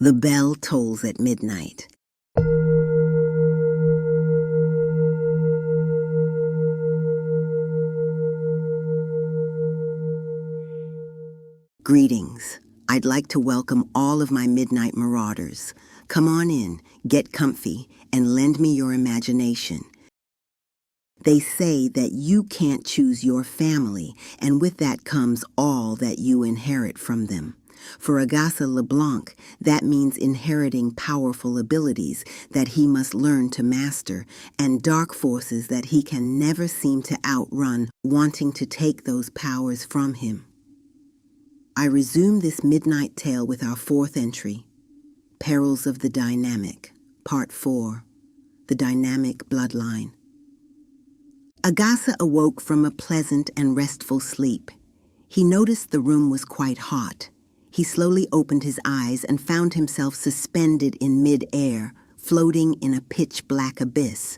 The bell tolls at midnight. Greetings. I'd like to welcome all of my midnight marauders. Come on in, get comfy, and lend me your imagination. They say that you can't choose your family, and with that comes all that you inherit from them. For Agasa LeBlanc, that means inheriting powerful abilities that he must learn to master, and dark forces that he can never seem to outrun, wanting to take those powers from him. I resume this midnight tale with our fourth entry, Perils of the Dynamic, Part 4, The Dynamic Bloodline. Agasa awoke from a pleasant and restful sleep. He noticed the room was quite hot. He slowly opened his eyes and found himself suspended in mid-air, floating in a pitch-black abyss.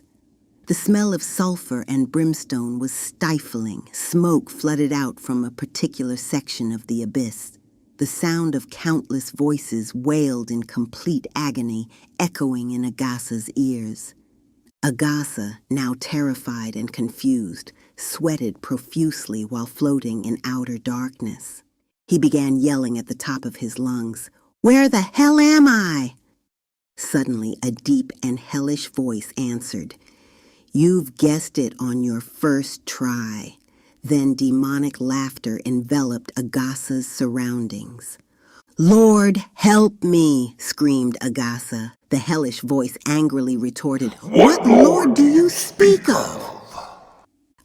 The smell of sulfur and brimstone was stifling. Smoke flooded out from a particular section of the abyss. The sound of countless voices wailed in complete agony, echoing in Agasa's ears. Agasa, now terrified and confused, sweated profusely while floating in outer darkness. He began yelling at the top of his lungs, "Where the hell am I?" Suddenly, a deep and hellish voice answered, "You've guessed it on your first try." Then demonic laughter enveloped Agasa's surroundings. "Lord, help me!" screamed Agasa. The hellish voice angrily retorted, "What Lord do you speak of?"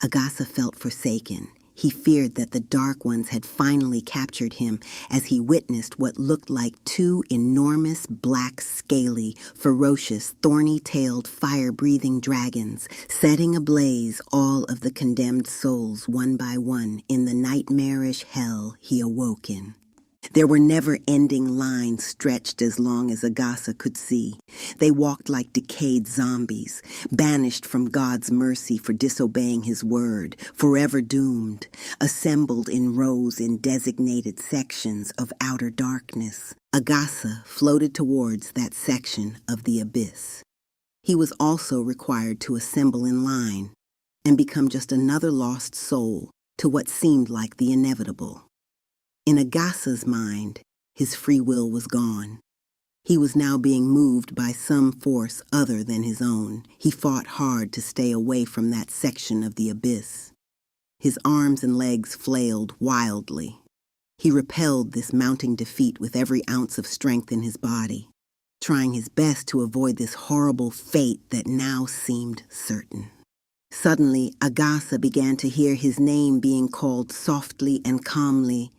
Agasa felt forsaken. He feared that the Dark Ones had finally captured him as he witnessed what looked like two enormous, black, scaly, ferocious, thorny-tailed, fire-breathing dragons, setting ablaze all of the condemned souls one by one in the nightmarish hell he awoke in. There were never-ending lines stretched as long as Agasa could see. They walked like decayed zombies, banished from God's mercy for disobeying his word, forever doomed, assembled in rows in designated sections of outer darkness. Agasa floated towards that section of the abyss. He was also required to assemble in line and become just another lost soul to what seemed like the inevitable. In Agasa's mind, his free will was gone. He was now being moved by some force other than his own. He fought hard to stay away from that section of the abyss. His arms and legs flailed wildly. He repelled this mounting defeat with every ounce of strength in his body, trying his best to avoid this horrible fate that now seemed certain. Suddenly, Agasa began to hear his name being called softly and calmly.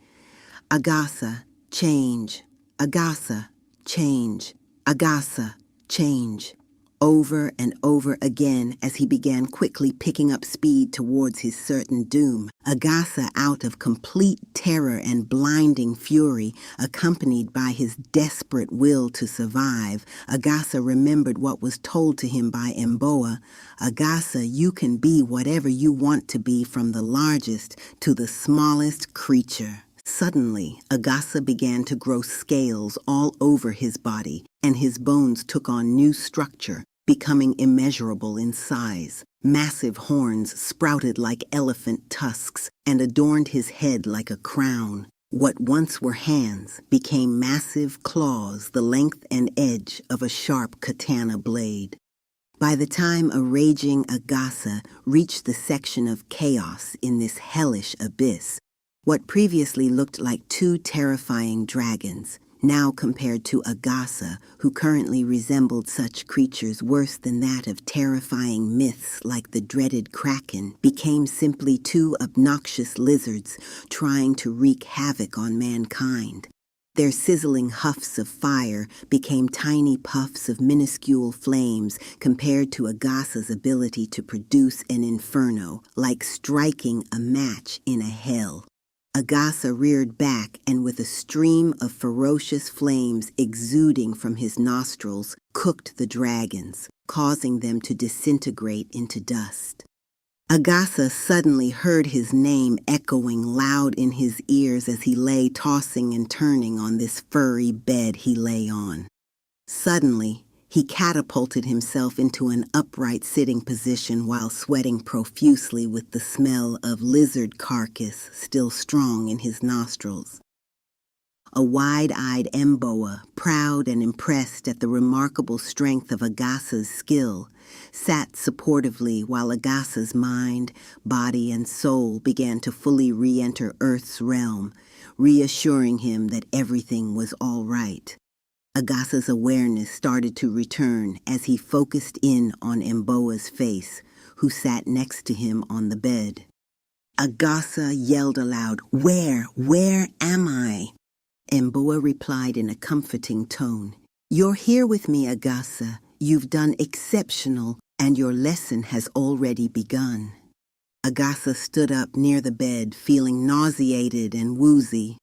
Agasa, change. Agasa, change. Agasa, change. Over and over again as he began quickly picking up speed towards his certain doom. Agasa, out of complete terror and blinding fury, accompanied by his desperate will to survive, Agasa remembered what was told to him by Mboa. Agasa, you can be whatever you want to be, from the largest to the smallest creature. Suddenly, Agasa began to grow scales all over his body, and his bones took on new structure, becoming immeasurable in size. Massive horns sprouted like elephant tusks and adorned his head like a crown. What once were hands became massive claws, the length and edge of a sharp katana blade. By the time a raging Agasa reached the section of chaos in this hellish abyss, what previously looked like two terrifying dragons, now compared to Agasa, who currently resembled such creatures worse than that of terrifying myths like the dreaded kraken, became simply two obnoxious lizards trying to wreak havoc on mankind. Their sizzling huffs of fire became tiny puffs of minuscule flames compared to Agasa's ability to produce an inferno, like striking a match in a hell. Agasa reared back, and with a stream of ferocious flames exuding from his nostrils, cooked the dragons, causing them to disintegrate into dust. Agasa suddenly heard his name echoing loud in his ears as he lay tossing and turning on this furry bed he lay on. Suddenly, he catapulted himself into an upright sitting position while sweating profusely with the smell of lizard carcass still strong in his nostrils. A wide-eyed Mboa, proud and impressed at the remarkable strength of Agasa's skill, sat supportively while Agasa's mind, body, and soul began to fully re-enter Earth's realm, reassuring him that everything was all right. Agasa's awareness started to return as he focused in on Mboa's face, who sat next to him on the bed. Agasa yelled aloud, Where am I?" Mboa replied in a comforting tone, "You're here with me, Agasa. You've done exceptional, and your lesson has already begun." Agasa stood up near the bed, feeling nauseated and woozy.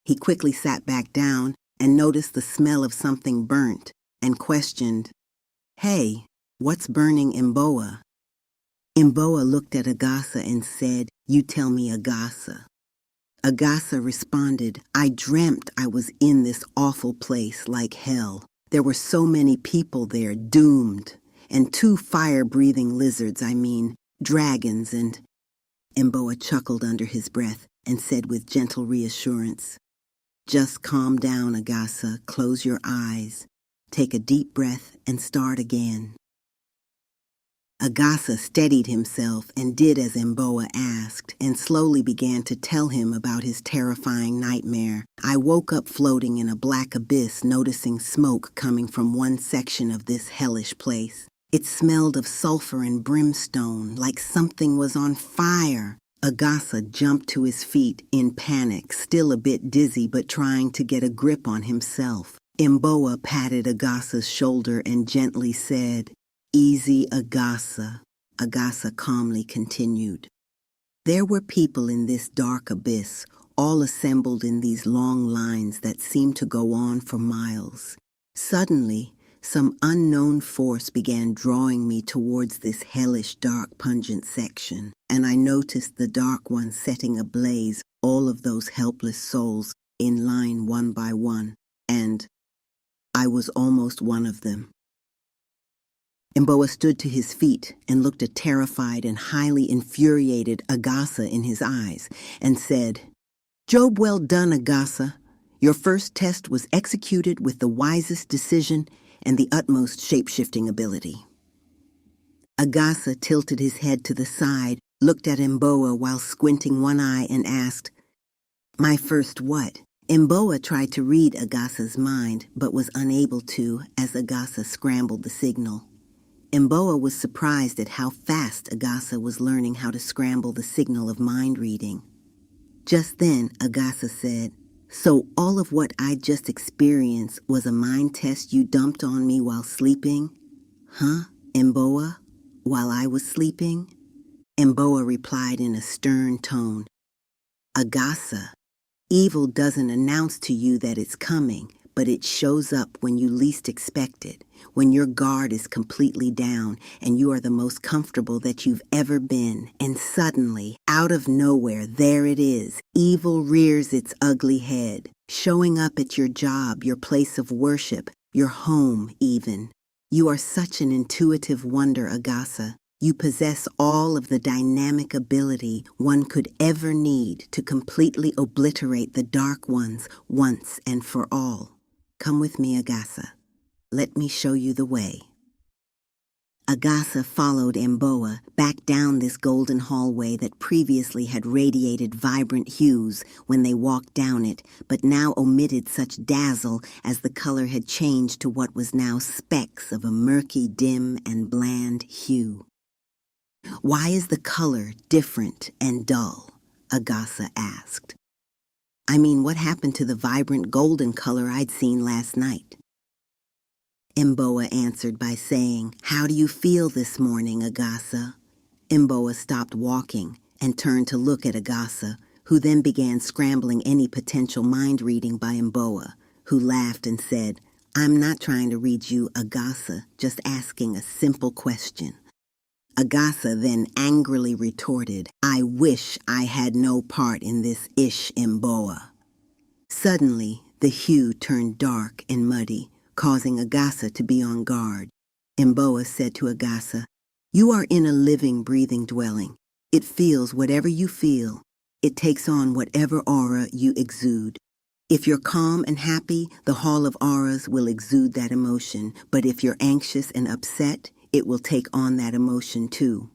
He quickly sat back down and noticed the smell of something burnt, and questioned, "Hey, what's burning Mboa?" Mboa looked at Agasa and said, "You tell me, Agasa." Agasa responded, "I dreamt I was in this awful place like hell. There were so many people there, doomed, and 2 fire-breathing lizards, dragons, and—" Mboa chuckled under his breath and said with gentle reassurance, "Just calm down, Agasa, close your eyes, take a deep breath, and start again." Agasa steadied himself and did as Mboa asked, and slowly began to tell him about his terrifying nightmare. "I woke up floating in a black abyss, noticing smoke coming from one section of this hellish place. It smelled of sulfur and brimstone, like something was on fire." Agasa jumped to his feet in panic, still a bit dizzy but trying to get a grip on himself. Mboa patted Agasa's shoulder and gently said, "Easy, Agasa," Agasa calmly continued. "There were people in this dark abyss, all assembled in these long lines that seemed to go on for miles. Suddenly, some unknown force began drawing me towards this hellish, dark, pungent section, and I noticed the Dark One setting ablaze all of those helpless souls in line one by one, and I was almost one of them." Mboa stood to his feet and looked a terrified and highly infuriated Agasa in his eyes and said, "Job well done, Agasa. Your first test was executed with the wisest decision and the utmost shape-shifting ability." Agasa tilted his head to the side, looked at Mboa while squinting one eye and asked, "My first what?" Mboa tried to read Agasa's mind but was unable to as Agasa scrambled the signal. Mboa was surprised at how fast Agasa was learning how to scramble the signal of mind reading. Just then, Agasa said, "So all of what I just experienced was a mind test you dumped on me while sleeping?" "Huh, Mboa? While I was sleeping?" Mboa replied in a stern tone, "Agasa, evil doesn't announce to you that it's coming, but it shows up when you least expect it, when your guard is completely down and you are the most comfortable that you've ever been, and suddenly, out of nowhere, there it is. Evil rears its ugly head, showing up at your job, your place of worship, your home even. You are such an intuitive wonder, Agasa. You possess all of the dynamic ability one could ever need to completely obliterate the Dark Ones once and for all. Come with me, Agasa. Let me show you the way." Agasa followed Mboa back down this golden hallway that previously had radiated vibrant hues when they walked down it, but now omitted such dazzle as the color had changed to what was now specks of a murky, dim, and bland hue. "Why is the color different and dull?" Agasa asked. What happened to the vibrant golden color I'd seen last night?" Mboa answered by saying, "How do you feel this morning, Agasa?" Mboa stopped walking and turned to look at Agasa, who then began scrambling any potential mind reading by Mboa, who laughed and said, "I'm not trying to read you, Agasa, just asking a simple question." Agasa then angrily retorted, "I wish I had no part in this Mboa." Suddenly, the hue turned dark and muddy, causing Agasa to be on guard. Mboa said to Agasa, "You are in a living, breathing dwelling. It feels whatever you feel. It takes on whatever aura you exude. If you're calm and happy, the Hall of Auras will exude that emotion, but if you're anxious and upset, it will take on that emotion too."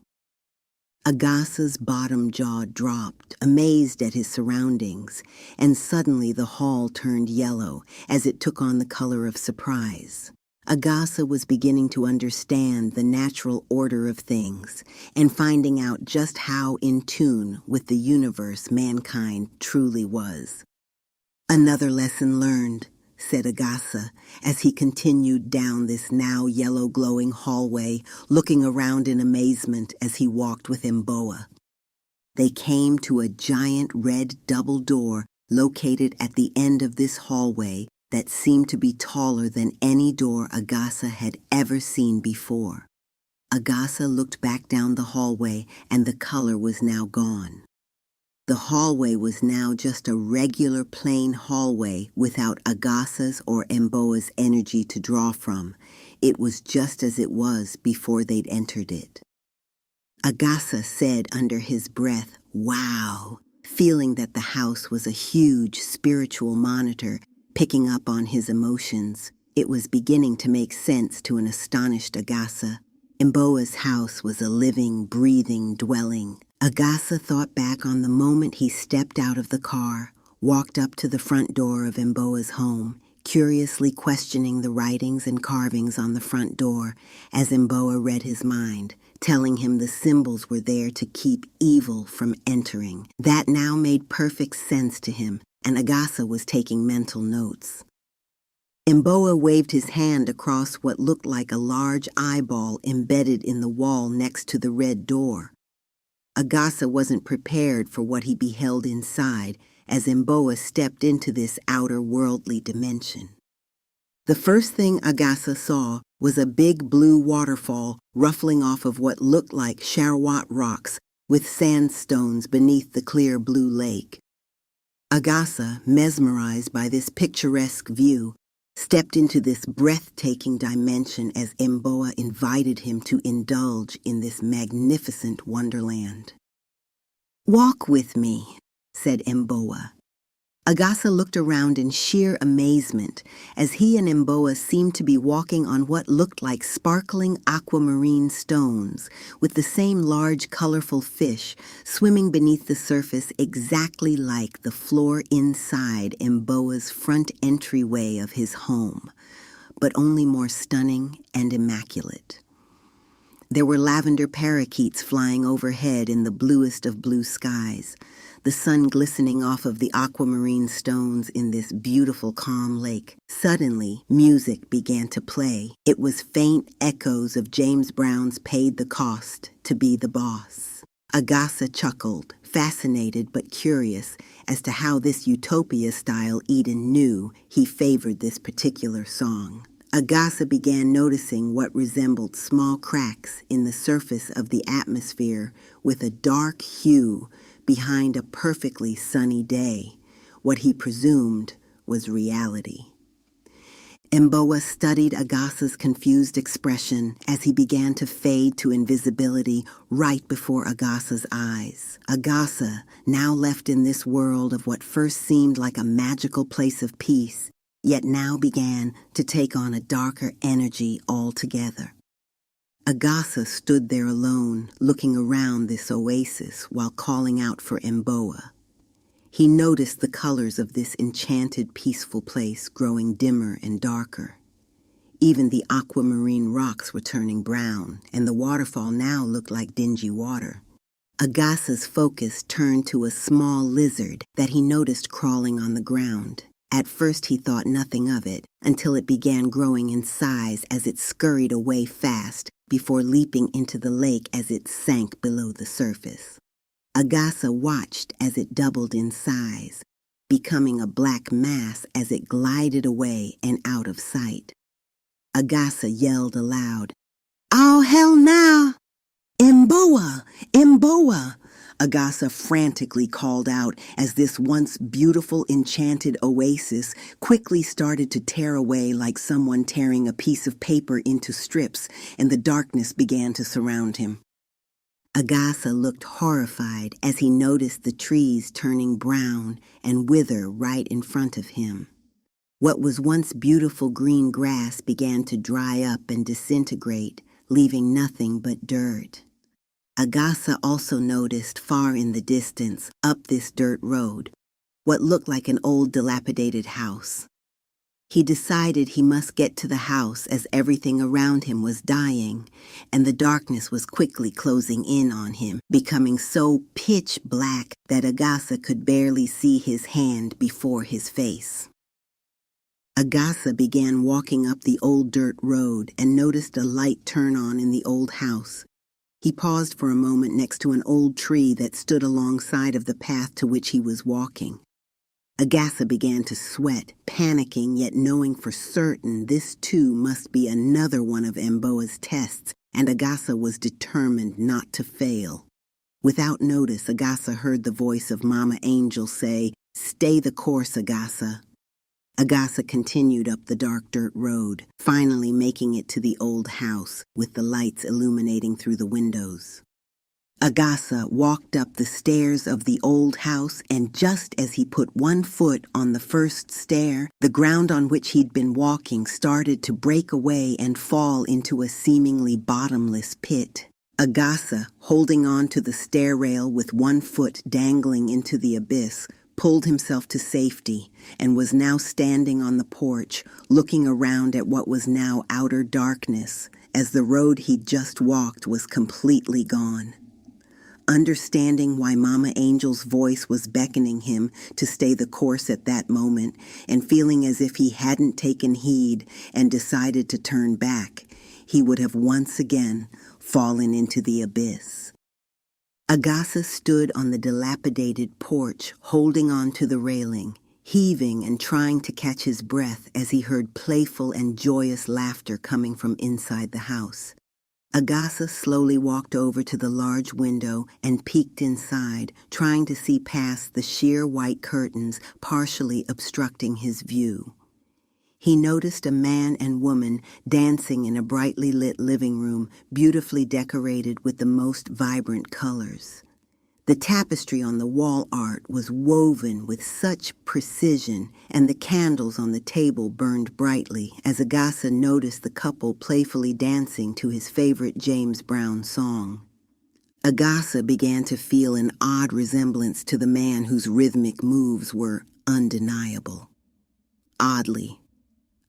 Agasa's bottom jaw dropped, amazed at his surroundings, and suddenly the hall turned yellow as it took on the color of surprise. Agasa was beginning to understand the natural order of things and finding out just how in tune with the universe mankind truly was. "Another lesson learned," said Agasa as he continued down this now yellow glowing hallway, looking around in amazement as he walked with Mboa. They came to a giant red double door located at the end of this hallway that seemed to be taller than any door Agasa had ever seen before. Agasa looked back down the hallway and the color was now gone. The hallway was now just a regular plain hallway without Agasa's or Mboa's energy to draw from. It was just as it was before they'd entered it. Agasa said under his breath, "Wow," feeling that the house was a huge spiritual monitor picking up on his emotions. It was beginning to make sense to an astonished Agasa. Mboa's house was a living, breathing dwelling. Agasa thought back on the moment he stepped out of the car, walked up to the front door of Mboa's home, curiously questioning the writings and carvings on the front door as Mboa read his mind, telling him the symbols were there to keep evil from entering. That now made perfect sense to him, and Agasa was taking mental notes. Mboa waved his hand across what looked like a large eyeball embedded in the wall next to the red door. Agasa wasn't prepared for what he beheld inside as Mboa stepped into this outer worldly dimension. The first thing Agasa saw was a big blue waterfall ruffling off of what looked like Sharwat rocks with sandstones beneath the clear blue lake. Agasa, mesmerized by this picturesque view, stepped into this breathtaking dimension as Mboa invited him to indulge in this magnificent wonderland. "Walk with me," said Mboa. Agasa looked around in sheer amazement as he and Mboa seemed to be walking on what looked like sparkling aquamarine stones with the same large colorful fish swimming beneath the surface exactly like the floor inside Mboa's front entryway of his home, but only more stunning and immaculate. There were lavender parakeets flying overhead in the bluest of blue skies, the sun glistening off of the aquamarine stones in this beautiful, calm lake. Suddenly, music began to play. It was faint echoes of James Brown's "Paid the Cost to Be the Boss." Agasa chuckled, fascinated but curious as to how this utopia-style Eden knew he favored this particular song. Agasa began noticing what resembled small cracks in the surface of the atmosphere with a dark hue behind a perfectly sunny day, what he presumed was reality. Mboa studied Agasa's confused expression as he began to fade to invisibility right before Agasa's eyes. Agasa, now left in this world of what first seemed like a magical place of peace, yet now began to take on a darker energy altogether. Agasa stood there alone, looking around this oasis while calling out for Mboa. He noticed the colors of this enchanted, peaceful place growing dimmer and darker. Even the aquamarine rocks were turning brown, and the waterfall now looked like dingy water. Agasa's focus turned to a small lizard that he noticed crawling on the ground. At first he thought nothing of it, until it began growing in size as it scurried away fast before leaping into the lake as it sank below the surface. Agasa watched as it doubled in size, becoming a black mass as it glided away and out of sight. Agasa yelled aloud, "Oh, hell now! Mboa! Mboa! Agasa frantically called out as this once beautiful, enchanted oasis quickly started to tear away like someone tearing a piece of paper into strips, and the darkness began to surround him. Agasa looked horrified as he noticed the trees turning brown and wither right in front of him. What was once beautiful green grass began to dry up and disintegrate, leaving nothing but dirt. Agasa also noticed far in the distance, up this dirt road, what looked like an old dilapidated house. He decided he must get to the house as everything around him was dying, and the darkness was quickly closing in on him, becoming so pitch black that Agasa could barely see his hand before his face. Agasa began walking up the old dirt road and noticed a light turn on in the old house. He paused for a moment next to an old tree that stood alongside of the path to which he was walking. Agasa began to sweat, panicking yet knowing for certain this too must be another one of Amboa's tests, and Agasa was determined not to fail. Without notice, Agasa heard the voice of Mama Angel say, "Stay the course, Agasa." Agasa continued up the dark dirt road, finally making it to the old house, with the lights illuminating through the windows. Agasa walked up the stairs of the old house, and just as he put one foot on the first stair, the ground on which he'd been walking started to break away and fall into a seemingly bottomless pit. Agasa, holding on to the stair rail with one foot dangling into the abyss, pulled himself to safety and was now standing on the porch, looking around at what was now outer darkness, as the road he'd just walked was completely gone. Understanding why Mama Angel's voice was beckoning him to stay the course at that moment, and feeling as if he hadn't taken heed and decided to turn back, he would have once again fallen into the abyss. Agasa stood on the dilapidated porch, holding on to the railing, heaving and trying to catch his breath as he heard playful and joyous laughter coming from inside the house. Agasa slowly walked over to the large window and peeked inside, trying to see past the sheer white curtains partially obstructing his view. He noticed a man and woman dancing in a brightly lit living room, beautifully decorated with the most vibrant colors. The tapestry on the wall art was woven with such precision, and the candles on the table burned brightly as Agasa noticed the couple playfully dancing to his favorite James Brown song. Agasa began to feel an odd resemblance to the man whose rhythmic moves were undeniable. Oddly,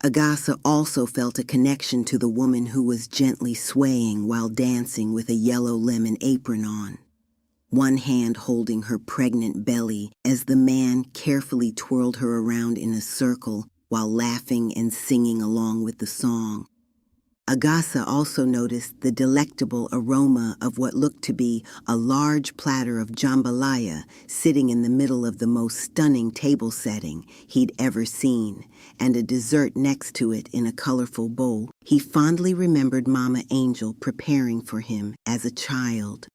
Agasa also felt a connection to the woman who was gently swaying while dancing with a yellow lemon apron on, one hand holding her pregnant belly as the man carefully twirled her around in a circle while laughing and singing along with the song. Agasa also noticed the delectable aroma of what looked to be a large platter of jambalaya sitting in the middle of the most stunning table setting he'd ever seen, and a dessert next to it in a colorful bowl. He fondly remembered Mama Angel preparing for him as a child.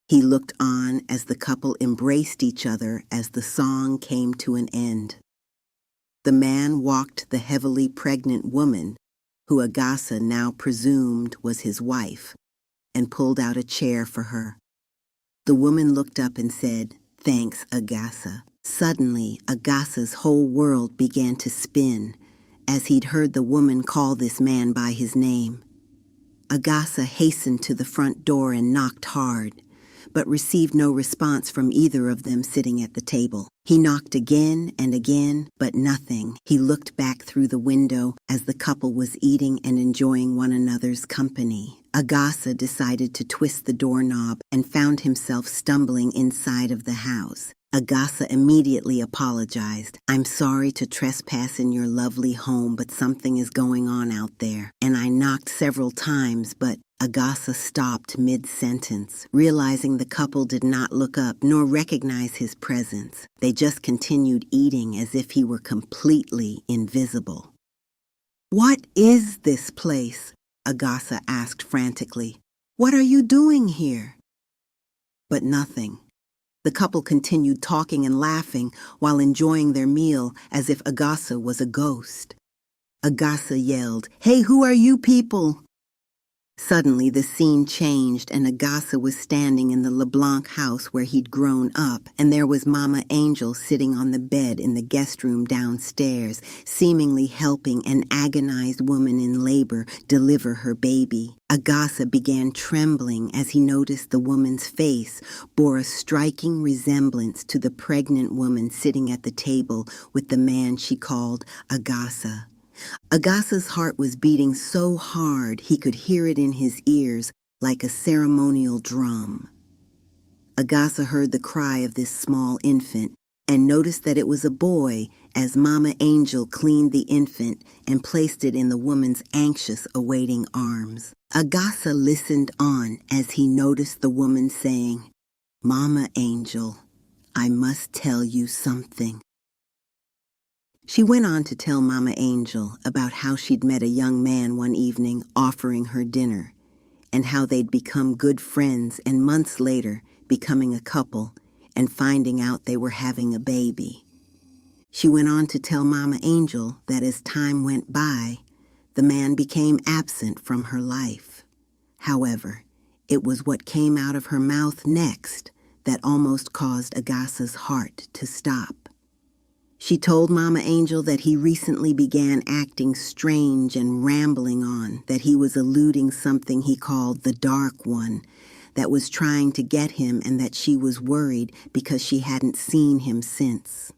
He looked on as the couple embraced each other as the song came to an end. The man walked the heavily pregnant woman, who Agasa now presumed was his wife, and pulled out a chair for her. The woman looked up and said, "Thanks, Agasa." Suddenly, Agasa's whole world began to spin as he'd heard the woman call this man by his name. Agasa hastened to the front door and knocked hard, but received no response from either of them sitting at the table. He knocked again and again, but nothing. He looked back through the window as the couple was eating and enjoying one another's company. Agasa decided to twist the doorknob and found himself stumbling inside of the house. Agasa immediately apologized. "I'm sorry to trespass in your lovely home, but something is going on out there. And I knocked several times, but..." Agasa stopped mid-sentence, realizing the couple did not look up nor recognize his presence. They just continued eating as if he were completely invisible. "What is this place?" Agasa asked frantically. "What are you doing here?" But nothing. The couple continued talking and laughing while enjoying their meal as if Agasa was a ghost. Agasa yelled, "Hey, who are you people?" Suddenly, the scene changed and Agasa was standing in the LeBlanc house where he'd grown up, and there was Mama Angel sitting on the bed in the guest room downstairs, seemingly helping an agonized woman in labor deliver her baby. Agasa began trembling as he noticed the woman's face bore a striking resemblance to the pregnant woman sitting at the table with the man she called Agasa. Agasa's heart was beating so hard he could hear it in his ears like a ceremonial drum. Agasa heard the cry of this small infant and noticed that it was a boy as Mama Angel cleaned the infant and placed it in the woman's anxious, awaiting arms. Agasa listened on as he noticed the woman saying, "Mama Angel, I must tell you something." She went on to tell Mama Angel about how she'd met a young man one evening offering her dinner, and how they'd become good friends and months later becoming a couple and finding out they were having a baby. She went on to tell Mama Angel that as time went by, the man became absent from her life. However, it was what came out of her mouth next that almost caused Agasa's heart to stop. She told Mama Angel that he recently began acting strange and rambling on, that he was eluding something he called the Dark One, that was trying to get him, and that she was worried because she hadn't seen him since.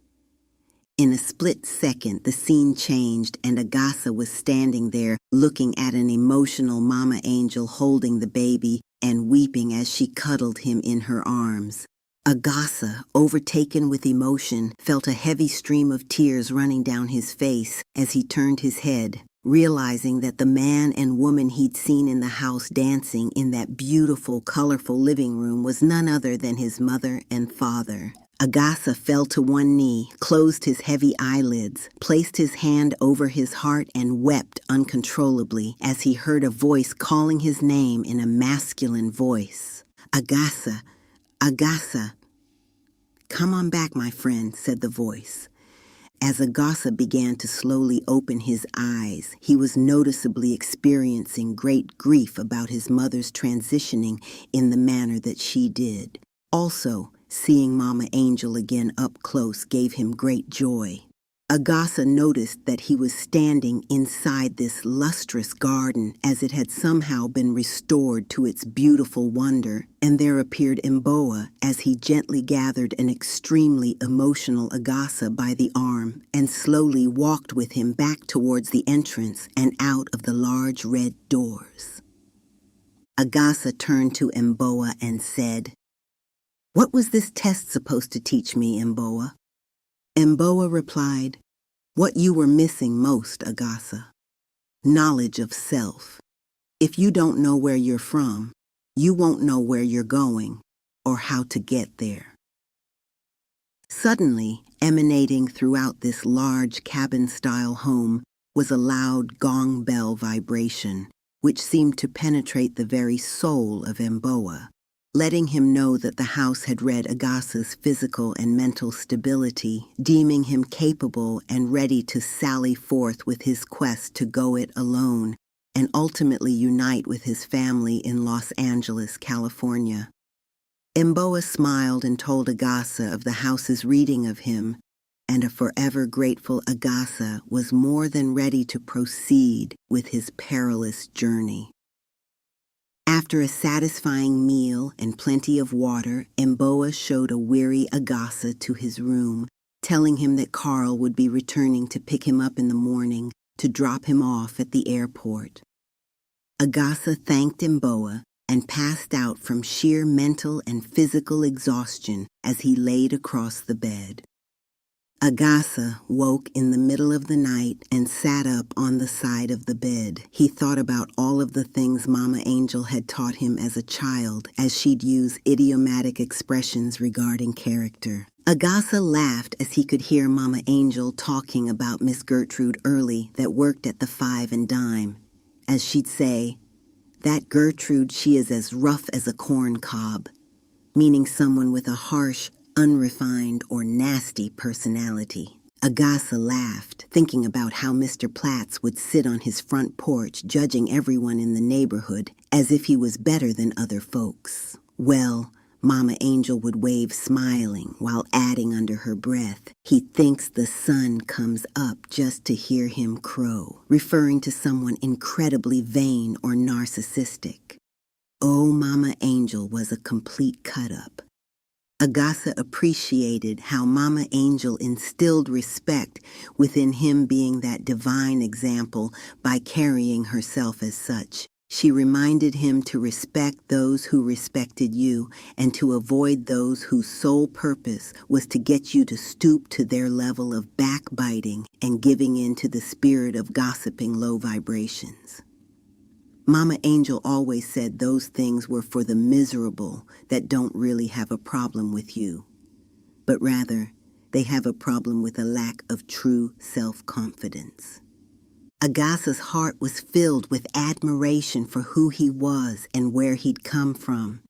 In a split second, the scene changed and Agasa was standing there looking at an emotional Mama Angel holding the baby and weeping as she cuddled him in her arms. Agasa, overtaken with emotion, felt a heavy stream of tears running down his face as he turned his head, realizing that the man and woman he'd seen in the house dancing in that beautiful, colorful living room was none other than his mother and father. Agasa fell to one knee, closed his heavy eyelids, placed his hand over his heart, and wept uncontrollably as he heard a voice calling his name in a masculine voice. "Agasa, Agasa." "Come on back, my friend," said the voice. As Agasa began to slowly open his eyes, he was noticeably experiencing great grief about his mother's transitioning in the manner that she did. Also, seeing Mama Angel again up close gave him great joy. Agasa noticed that he was standing inside this lustrous garden as it had somehow been restored to its beautiful wonder, and there appeared Mboa as he gently gathered an extremely emotional Agasa by the arm and slowly walked with him back towards the entrance and out of the large red doors. Agasa turned to Mboa and said, "What was this test supposed to teach me, Mboa?" Mboa replied, "What you were missing most, Agasa. Knowledge of self. If you don't know where you're from, you won't know where you're going or how to get there." Suddenly, emanating throughout this large cabin-style home was a loud gong bell vibration, which seemed to penetrate the very soul of Mboa, letting him know that the house had read Agasa's physical and mental stability, deeming him capable and ready to sally forth with his quest to go it alone and ultimately unite with his family in Los Angeles, California. Mboa smiled and told Agasa of the house's reading of him, and a forever grateful Agasa was more than ready to proceed with his perilous journey. After a satisfying meal and plenty of water, Mboa showed a weary Agasa to his room, telling him that Carl would be returning to pick him up in the morning to drop him off at the airport. Agasa thanked Mboa and passed out from sheer mental and physical exhaustion as he laid across the bed. Agasa woke in the middle of the night and sat up on the side of the bed. He thought about all of the things Mama Angel had taught him as a child, as she'd use idiomatic expressions regarding character. Agasa laughed as he could hear Mama Angel talking about Miss Gertrude Early that worked at the Five and Dime. As she'd say, "That Gertrude, she is as rough as a corn cob." meaning someone with a harsh, unrefined, or nasty personality. Agasa laughed, thinking about how Mr. Platts would sit on his front porch judging everyone in the neighborhood as if he was better than other folks. Well, Mama Angel would wave smiling while adding under her breath, "He thinks the sun comes up just to hear him crow," referring to someone incredibly vain or narcissistic. Oh, Mama Angel was a complete cut-up. Agasa appreciated how Mama Angel instilled respect within him being that divine example by carrying herself as such. She reminded him to respect those who respected you and to avoid those whose sole purpose was to get you to stoop to their level of backbiting and giving in to the spirit of gossiping low vibrations. Mama Angel always said those things were for the miserable that don't really have a problem with you, but rather they have a problem with a lack of true self-confidence. Agasa's heart was filled with admiration for who he was and where he'd come from.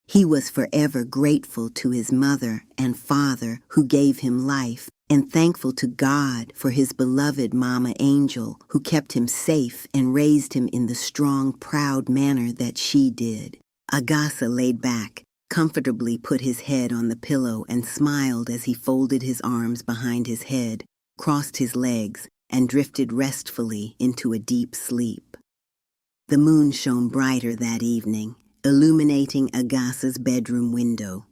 He was forever grateful to his mother and father who gave him life, and thankful to God for his beloved Mama Angel who kept him safe and raised him in the strong, proud manner that she did. Agasa laid back, comfortably put his head on the pillow and smiled as he folded his arms behind his head, crossed his legs, and drifted restfully into a deep sleep. The moon shone brighter that evening, illuminating Agasa's bedroom window.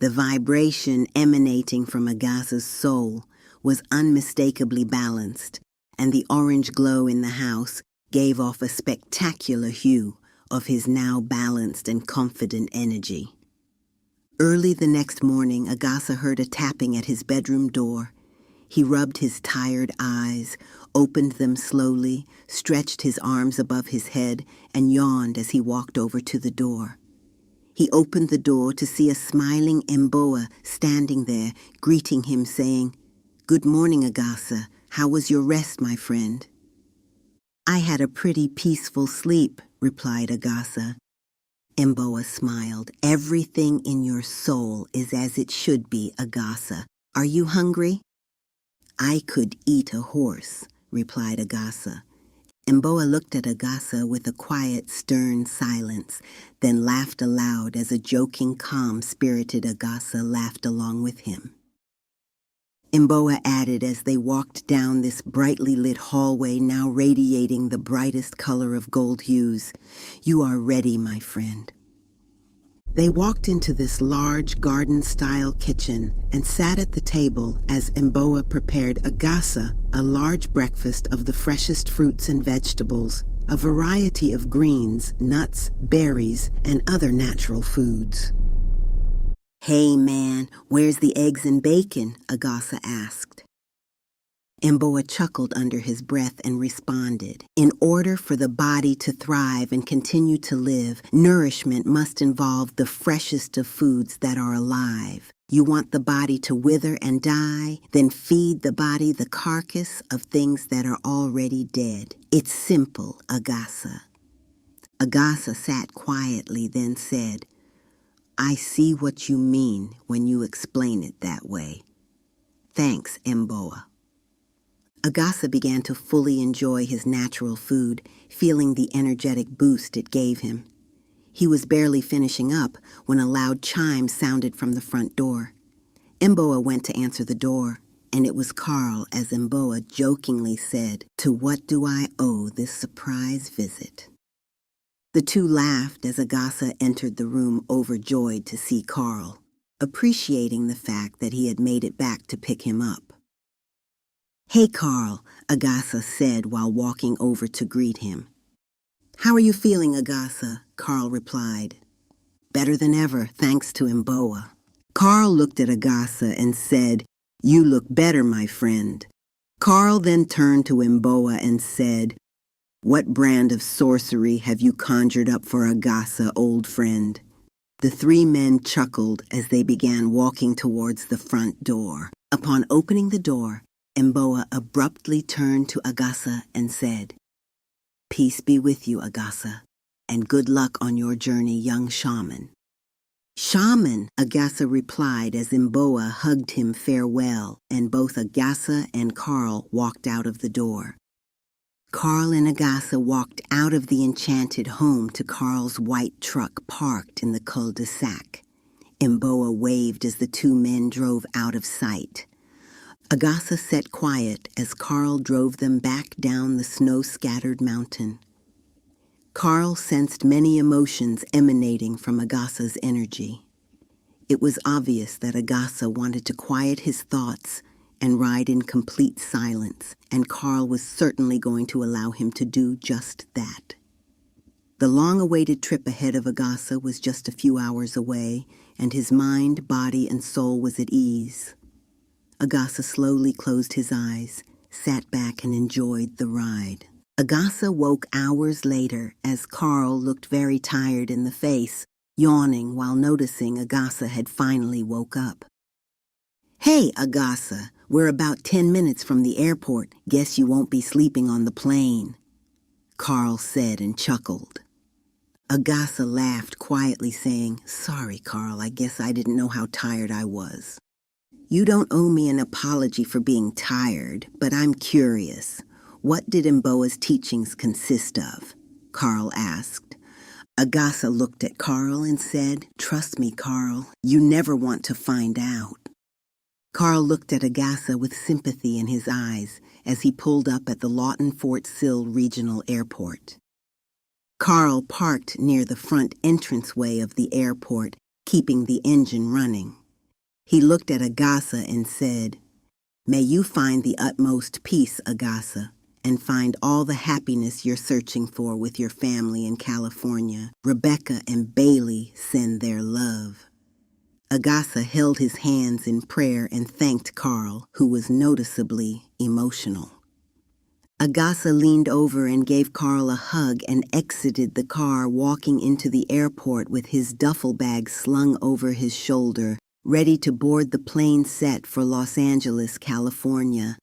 The vibration emanating from Agasa's soul was unmistakably balanced, and the orange glow in the house gave off a spectacular hue of his now balanced and confident energy. Early the next morning, Agasa heard a tapping at his bedroom door. He rubbed his tired eyes, opened them slowly, stretched his arms above his head, and yawned as he walked over to the door. He opened the door to see a smiling Mboa standing there, greeting him, saying, "Good morning, Agasa. How was your rest, my friend?" "I had a pretty peaceful sleep," replied Agasa. Mboa smiled. "Everything in your soul is as it should be, Agasa. Are you hungry?" "I could eat a horse," replied Agasa. Mboa looked at Agasa with a quiet, stern silence, then laughed aloud as a joking, calm-spirited Agasa laughed along with him. Mboa added as they walked down this brightly lit hallway now radiating the brightest color of gold hues, "You are ready, my friend." They walked into this large garden-style kitchen and sat at the table as Mboa prepared Agasa a large breakfast of the freshest fruits and vegetables, a variety of greens, nuts, berries, and other natural foods. "Hey man, where's the eggs and bacon?" Agasa asked. Mboa chuckled under his breath and responded, "In order for the body to thrive and continue to live, nourishment must involve the freshest of foods that are alive. You want the body to wither and die, then feed the body the carcass of things that are already dead. It's simple, Agasa." Agasa sat quietly, then said, "I see what you mean when you explain it that way. Thanks, Mboa." Agasa began to fully enjoy his natural food, feeling the energetic boost it gave him. He was barely finishing up when a loud chime sounded from the front door. Mboa went to answer the door, and it was Carl as Mboa jokingly said, "To what do I owe this surprise visit?" The two laughed as Agasa entered the room overjoyed to see Carl, appreciating the fact that he had made it back to pick him up. "Hey, Carl," Agasa said while walking over to greet him. "How are you feeling, Agasa?" Carl replied. "Better than ever, thanks to Mboa." Carl looked at Agasa and said, "You look better, my friend." Carl then turned to Mboa and said, "What brand of sorcery have you conjured up for Agasa, old friend?" The three men chuckled as they began walking towards the front door. Upon opening the door, Mboa abruptly turned to Agasa and said, "Peace be with you, Agasa, and good luck on your journey, young shaman." Shaman, Agasa replied as Mboa hugged him farewell, and both Agasa and Carl walked out of the door. Carl and Agasa walked out of the enchanted home to Carl's white truck parked in the cul-de-sac. Mboa waved as the two men drove out of sight. Agasa sat quiet as Carl drove them back down the snow-scattered mountain. Carl sensed many emotions emanating from Agasa's energy. It was obvious that Agasa wanted to quiet his thoughts and ride in complete silence, and Carl was certainly going to allow him to do just that. The long-awaited trip ahead of Agasa was just a few hours away, and his mind, body, and soul was at ease. Agasa slowly closed his eyes, sat back, and enjoyed the ride. Agasa woke hours later as Carl looked very tired in the face, yawning while noticing Agasa had finally woke up. "Hey, Agasa, we're about 10 minutes from the airport. Guess you won't be sleeping on the plane," Carl said and chuckled. Agasa laughed quietly, saying, "Sorry, Carl, I guess I didn't know how tired I was." "You don't owe me an apology for being tired, but I'm curious. What did Mboa's teachings consist of?" Carl asked. Agasa looked at Carl and said, "Trust me, Carl, you never want to find out." Carl looked at Agasa with sympathy in his eyes as he pulled up at the Lawton Fort Sill Regional Airport. Carl parked near the front entranceway of the airport, keeping the engine running. He looked at Agasa and said, "May you find the utmost peace, Agasa, and find all the happiness you're searching for with your family in California. Rebecca and Bailey send their love." Agasa held his hands in prayer and thanked Carl, who was noticeably emotional. Agasa leaned over and gave Carl a hug and exited the car, walking into the airport with his duffel bag slung over his shoulder, ready to board the plane set for Los Angeles, California.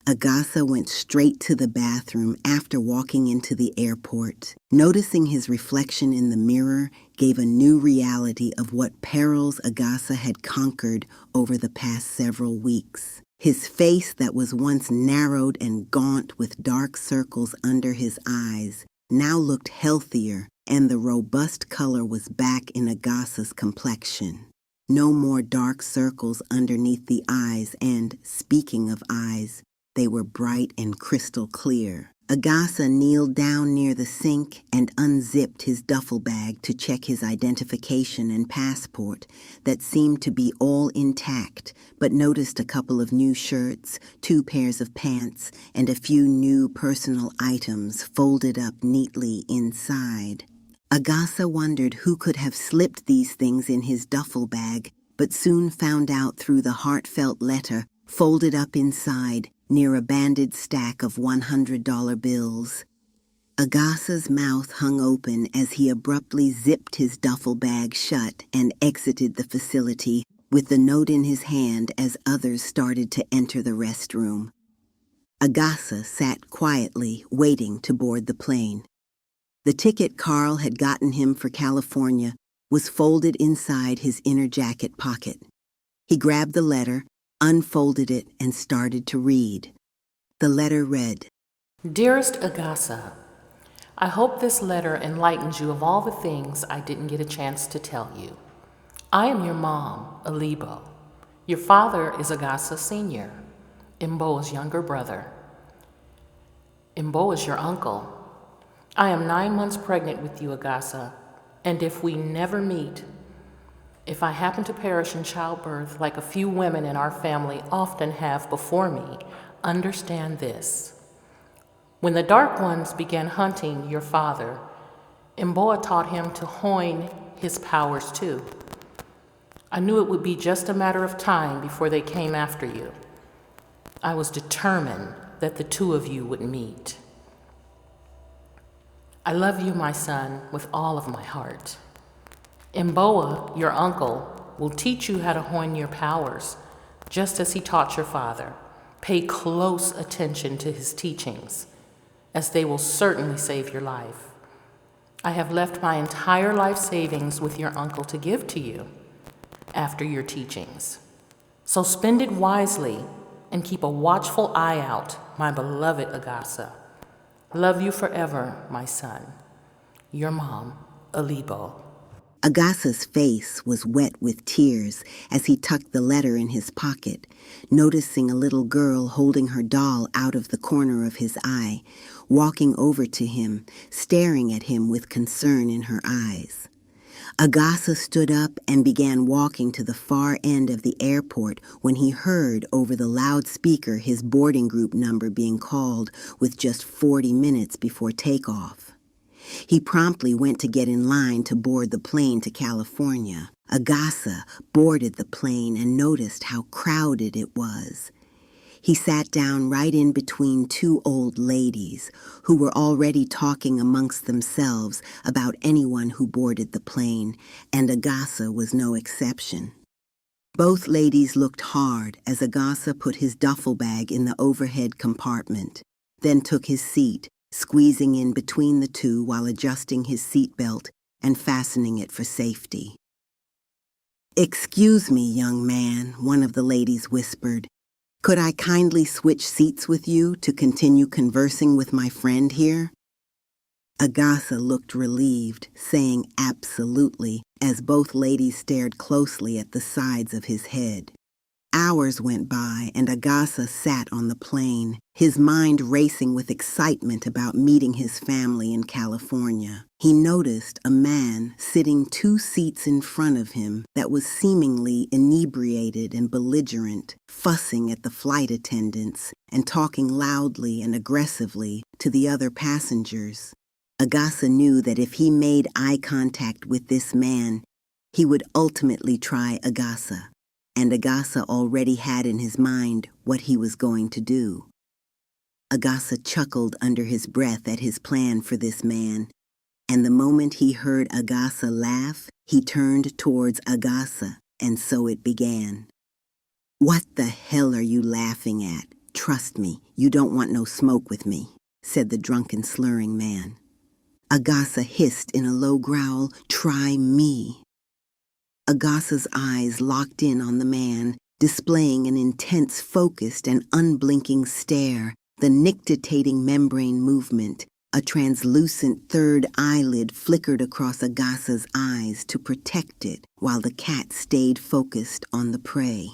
Agasa went straight to the bathroom after walking into the airport. Noticing his reflection in the mirror gave a new reality of what perils Agasa had conquered over the past several weeks. His face that was once narrowed and gaunt with dark circles under his eyes now looked healthier, and the robust color was back in Agasa's complexion. No more dark circles underneath the eyes, and, speaking of eyes, they were bright and crystal clear. Agasa kneeled down near the sink and unzipped his duffel bag to check his identification and passport that seemed to be all intact, but noticed a couple of new shirts, 2 pairs of pants, and a few new personal items folded up neatly inside. Agasa wondered who could have slipped these things in his duffel bag, but soon found out through the heartfelt letter folded up inside near a banded stack of $100 bills. Agasa's mouth hung open as he abruptly zipped his duffel bag shut and exited the facility with the note in his hand as others started to enter the restroom. Agasa sat quietly, waiting to board the plane. The ticket Carl had gotten him for California was folded inside his inner jacket pocket. He grabbed the letter, unfolded it, and started to read. The letter read, Dearest Agasa, I hope this letter enlightens you of all the things I didn't get a chance to tell you. I am your mom, Alibo. Your father is Agasa Sr., Mboa's younger brother. Mboa is your uncle. I am 9 months pregnant with you, Agasa, and if we never meet, if I happen to perish in childbirth like a few women in our family often have before me, understand this. When the Dark Ones began hunting your father, Mboa taught him to hone his powers too. I knew it would be just a matter of time before they came after you. I was determined that the two of you would meet. I love you, my son, with all of my heart. Mboa, your uncle, will teach you how to hone your powers, just as he taught your father. Pay close attention to his teachings, as they will certainly save your life. I have left my entire life savings with your uncle to give to you. after your teachings. So spend it wisely and keep a watchful eye out, my beloved Agasa. Love you forever, my son. Your mom, Alibo. Agasa's face was wet with tears as he tucked the letter in his pocket, noticing a little girl holding her doll out of the corner of his eye, walking over to him, staring at him with concern in her eyes. Agasa stood up and began walking to the far end of the airport when he heard over the loudspeaker his boarding group number being called with just 40 minutes before takeoff. He promptly went to get in line to board the plane to California. Agasa boarded the plane and noticed how crowded it was. He sat down right in between two old ladies who were already talking amongst themselves about anyone who boarded the plane, and Agasa was no exception. Both ladies looked hard as Agasa put his duffel bag in the overhead compartment, then took his seat, squeezing in between the two while adjusting his seatbelt and fastening it for safety. "Excuse me, young man," one of the ladies whispered. "Could I kindly switch seats with you to continue conversing with my friend here?" Agasa looked relieved, saying absolutely, as both ladies stared closely at the sides of his head. Hours went by, and Agasa sat on the plane, his mind racing with excitement about meeting his family in California. He noticed a man sitting 2 seats in front of him that was seemingly inebriated and belligerent, fussing at the flight attendants and talking loudly and aggressively to the other passengers. Agasa knew that if he made eye contact with this man, he would ultimately try Agasa. And Agasa already had in his mind what he was going to do. Agasa chuckled under his breath at his plan for this man, and the moment he heard Agasa laugh, he turned towards Agasa, and so it began. "What the hell are you laughing at? Trust me, you don't want no smoke with me," said the drunken, slurring man. Agasa hissed in a low growl, "Try me." Agasa's eyes locked in on the man, displaying an intense, focused, and unblinking stare, the nictitating membrane movement. A translucent third eyelid flickered across Agasa's eyes to protect it, while the cat stayed focused on the prey.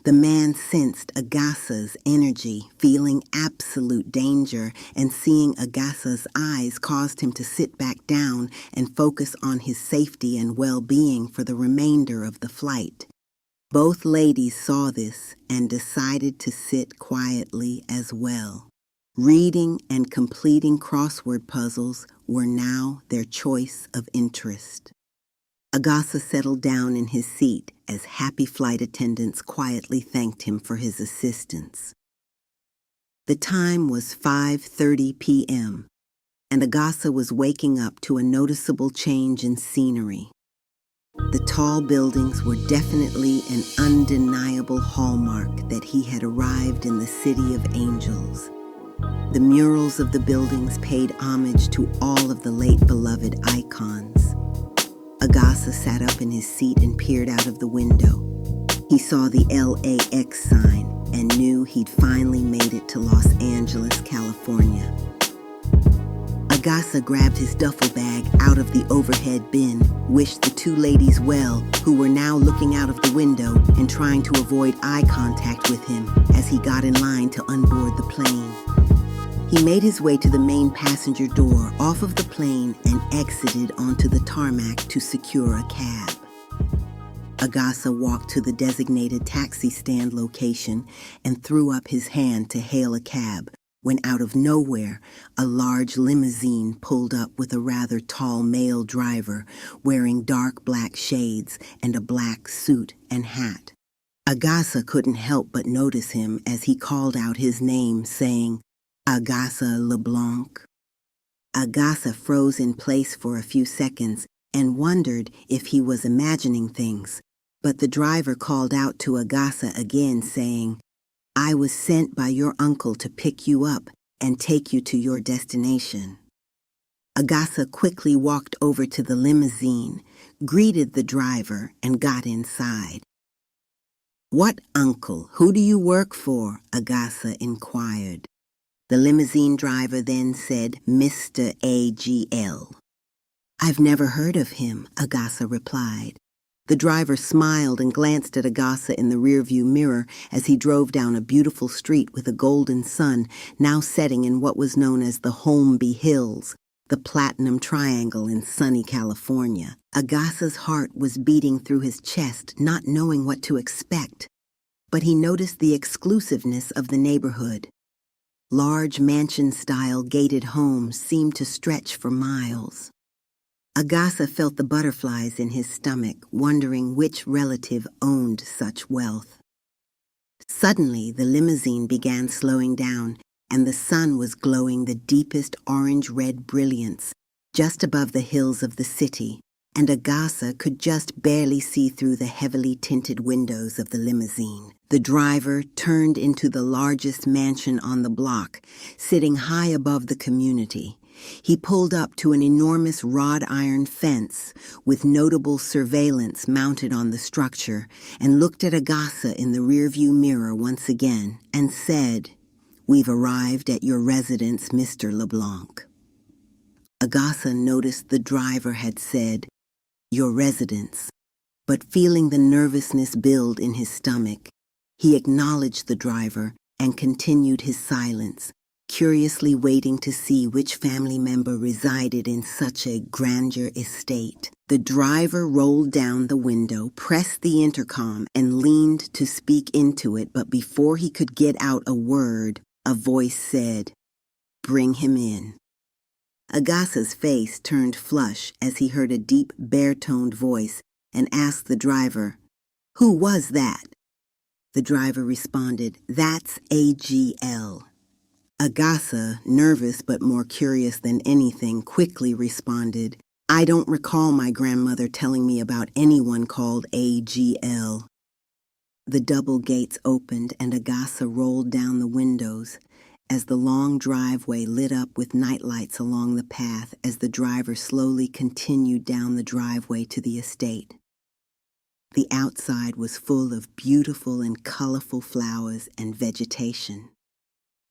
The man sensed Agasa's energy, feeling absolute danger, and seeing Agasa's eyes caused him to sit back down and focus on his safety and well-being for the remainder of the flight. Both ladies saw this and decided to sit quietly as well. Reading and completing crossword puzzles were now their choice of interest. Agasa settled down in his seat as happy flight attendants quietly thanked him for his assistance. The time was 5:30 p.m., and Agasa was waking up to a noticeable change in scenery. The tall buildings were definitely an undeniable hallmark that he had arrived in the City of Angels. The murals of the buildings paid homage to all of the late beloved icons. Agasa sat up in his seat and peered out of the window. He saw the LAX sign and knew he'd finally made it to Los Angeles, California. Agasa grabbed his duffel bag out of the overhead bin, wished the 2 ladies well, who were now looking out of the window and trying to avoid eye contact with him as he got in line to unboard the plane. He made his way to the main passenger door off of the plane and exited onto the tarmac to secure a cab. Agasa walked to the designated taxi stand location and threw up his hand to hail a cab when out of nowhere, a large limousine pulled up with a rather tall male driver wearing dark black shades and a black suit and hat. Agasa couldn't help but notice him as he called out his name, saying, "Agasa LeBlanc." Agasa froze in place for a few seconds and wondered if he was imagining things, but the driver called out to Agasa again, saying, "I was sent by your uncle to pick you up and take you to your destination." Agasa quickly walked over to the limousine, greeted the driver, and got inside. "What uncle? Who do you work for?" Agasa inquired. The limousine driver then said, "Mr. AGL. "I've never heard of him," Agasa replied. The driver smiled and glanced at Agasa in the rearview mirror as he drove down a beautiful street with a golden sun now setting in what was known as the Holmby Hills, the Platinum Triangle in sunny California. Agasa's heart was beating through his chest, not knowing what to expect. But he noticed the exclusiveness of the neighborhood. Large mansion-style gated homes seemed to stretch for miles. Agasa felt the butterflies in his stomach, wondering which relative owned such wealth. Suddenly, the limousine began slowing down, and the sun was glowing the deepest orange-red brilliance just above the hills of the city, and Agasa could just barely see through the heavily tinted windows of the limousine. The driver turned into the largest mansion on the block, sitting high above the community. He pulled up to an enormous wrought iron fence with notable surveillance mounted on the structure and looked at Agasa in the rearview mirror once again and said, "We've arrived at your residence, Mr. LeBlanc." Agasa noticed the driver had said, "Your residence," but feeling the nervousness build in his stomach, he acknowledged the driver and continued his silence, curiously waiting to see which family member resided in such a grandeur estate. The driver rolled down the window, pressed the intercom, and leaned to speak into it, but before he could get out a word, a voice said, "Bring him in." Agasa's face turned flush as he heard a deep, baritone voice and asked the driver, "Who was that?" The driver responded, "That's AGL." Agasa, nervous but more curious than anything, quickly responded, "I don't recall my grandmother telling me about anyone called AGL." The double gates opened and Agasa rolled down the windows as the long driveway lit up with nightlights along the path as the driver slowly continued down the driveway to the estate. The outside was full of beautiful and colorful flowers and vegetation.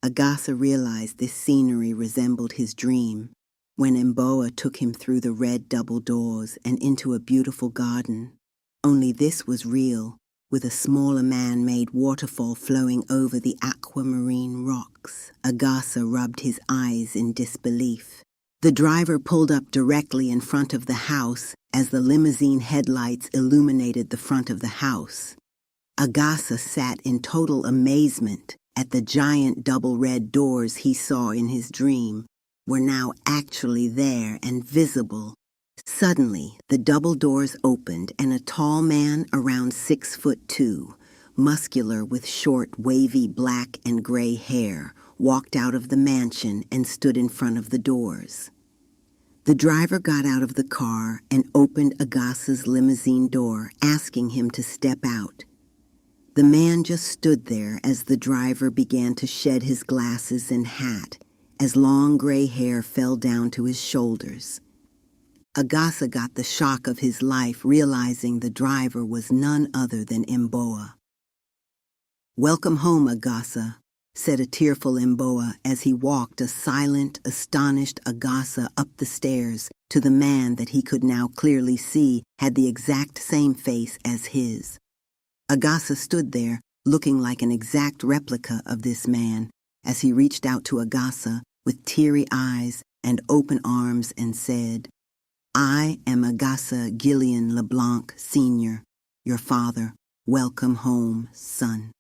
Agasa realized this scenery resembled his dream when Mboa took him through the red double doors and into a beautiful garden. Only this was real, with a smaller man-made waterfall flowing over the aquamarine rocks. Agasa rubbed his eyes in disbelief. The driver pulled up directly in front of the house as the limousine headlights illuminated the front of the house. Agasa sat in total amazement at the giant double red doors he saw in his dream were now actually there and visible. Suddenly, the double doors opened and a tall man around 6'2", muscular with short, wavy black and gray hair, walked out of the mansion and stood in front of the doors. The driver got out of the car and opened Agasa's limousine door, asking him to step out. The man just stood there as the driver began to shed his glasses and hat, as long gray hair fell down to his shoulders. Agasa got the shock of his life, realizing the driver was none other than Mboa. "Welcome home, Agasa," said a tearful Mboa as he walked a silent, astonished Agasa up the stairs to the man that he could now clearly see had the exact same face as his. Agasa stood there, looking like an exact replica of this man, as he reached out to Agasa with teary eyes and open arms and said, "I am Agasa LeBlanc, Sr., your father. Welcome home, son."